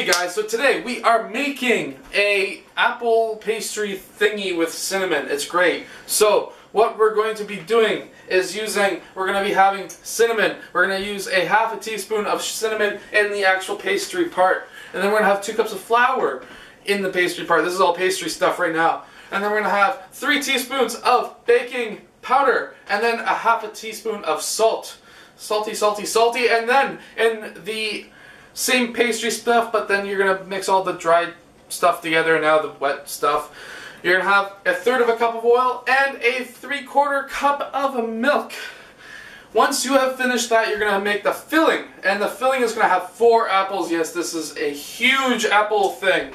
Hey guys, so today we are making a apple pastry thingy with cinnamon. It's great. So what we're going to be doing is we're going to be having cinnamon. We're going to use a half a teaspoon of cinnamon in the actual pastry part. And then we're going to have 2 cups of flour in the pastry part. This is all pastry stuff right now. And then we're going to have 3 teaspoons of baking powder. And then a half a teaspoon of salt. Salty, salty, salty. And then in the same pastry stuff, but then you're going to mix all the dried stuff together and now the wet stuff. You're going to have 1/3 cup of oil and a 3/4 cup of milk. Once you have finished that, you're going to make the filling. And the filling is going to have 4 apples. Yes, this is a huge apple thing.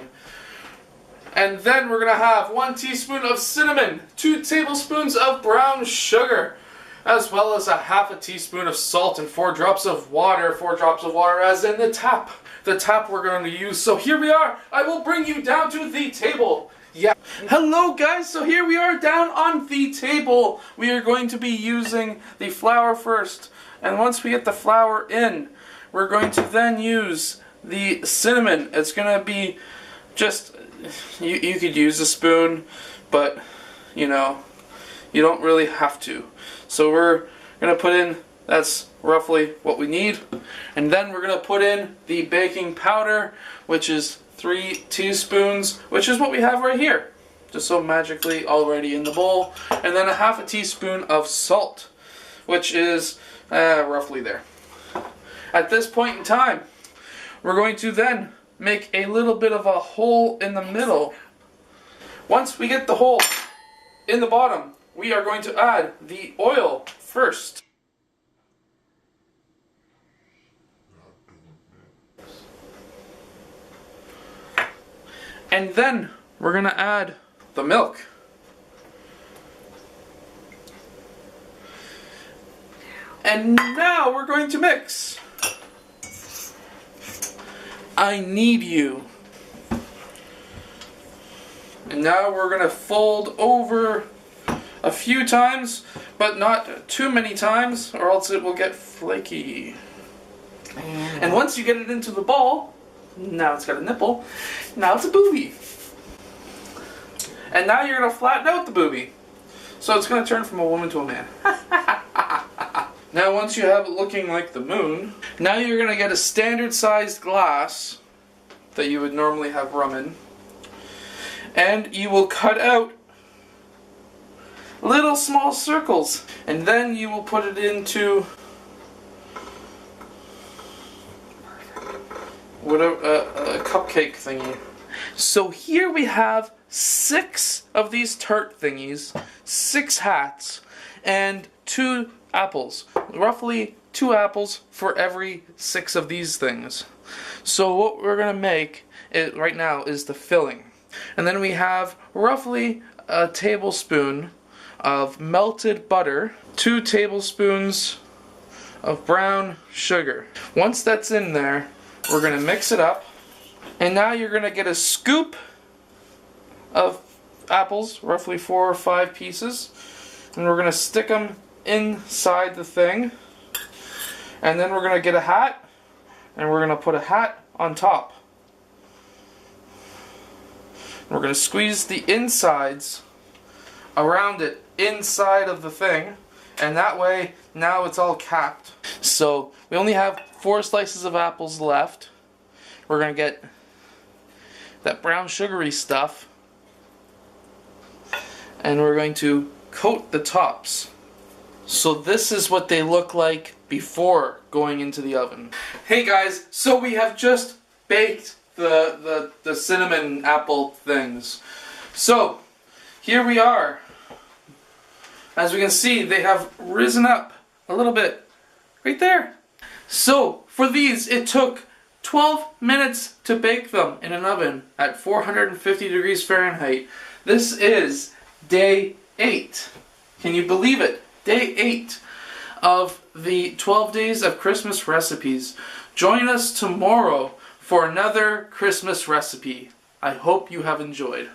And then we're going to have 1 teaspoon of cinnamon, 2 tablespoons of brown sugar, as well as a half a teaspoon of salt and 4 drops of water. 4 drops of water as in the tap. The tap we're going to use. So here we are. I will bring you down to the table. Yeah. Hello guys, so here we are down on the table. We are going to be using the flour first. And once we get the flour in, we're going to then use the cinnamon. It's going to be just, you could use a spoon, but you know, you don't really have to. So we're going to put in, that's roughly what we need. And then we're going to put in the baking powder, which is 3 teaspoons, which is what we have right here. Just so magically already in the bowl. And then a half a teaspoon of salt, which is roughly there. At this point in time, we're going to then make a little bit of a hole in the middle. Once we get the hole in the bottom, we are going to add the oil first. And then we're going to add the milk. And now we're going to mix. I need you. And now we're going to fold over a few times, but not too many times, or else it will get flaky. And once you get it into the ball, now it's got a nipple, now it's a booby. And now you're going to flatten out the booby. So it's going to turn from a woman to a man. Now once you have it looking like the moon, now you're going to get a standard sized glass that you would normally have rum in. And you will cut out little small circles, and then you will put it into whatever a cupcake thingy. So here we have 6 of these tart thingies, 6 hats, and 2 apples. Roughly 2 apples for every 6 of these things. So what we're gonna make right now is the filling, and then we have roughly a tablespoon of melted butter, 2 tablespoons of brown sugar. Once that's in there, we're going to mix it up. And now you're going to get a scoop of apples, roughly 4 or 5 pieces. And we're going to stick them inside the thing. And then we're going to get a hat. And we're going to put a hat on top. And we're going to squeeze the insides around it inside of the thing, and that way now it's all capped. So we only have 4 slices of apples left. We're gonna get that brown sugary stuff, and we're going to coat the tops. So this is what they look like before going into the oven. Hey guys, so we have just baked the cinnamon apple things. So here we are. As we can see, they have risen up a little bit right there. So for these, it took 12 minutes to bake them in an oven at 450 degrees Fahrenheit. This is day 8. Can you believe it? Day 8 of the 12 days of Christmas recipes. Join us tomorrow for another Christmas recipe. I hope you have enjoyed.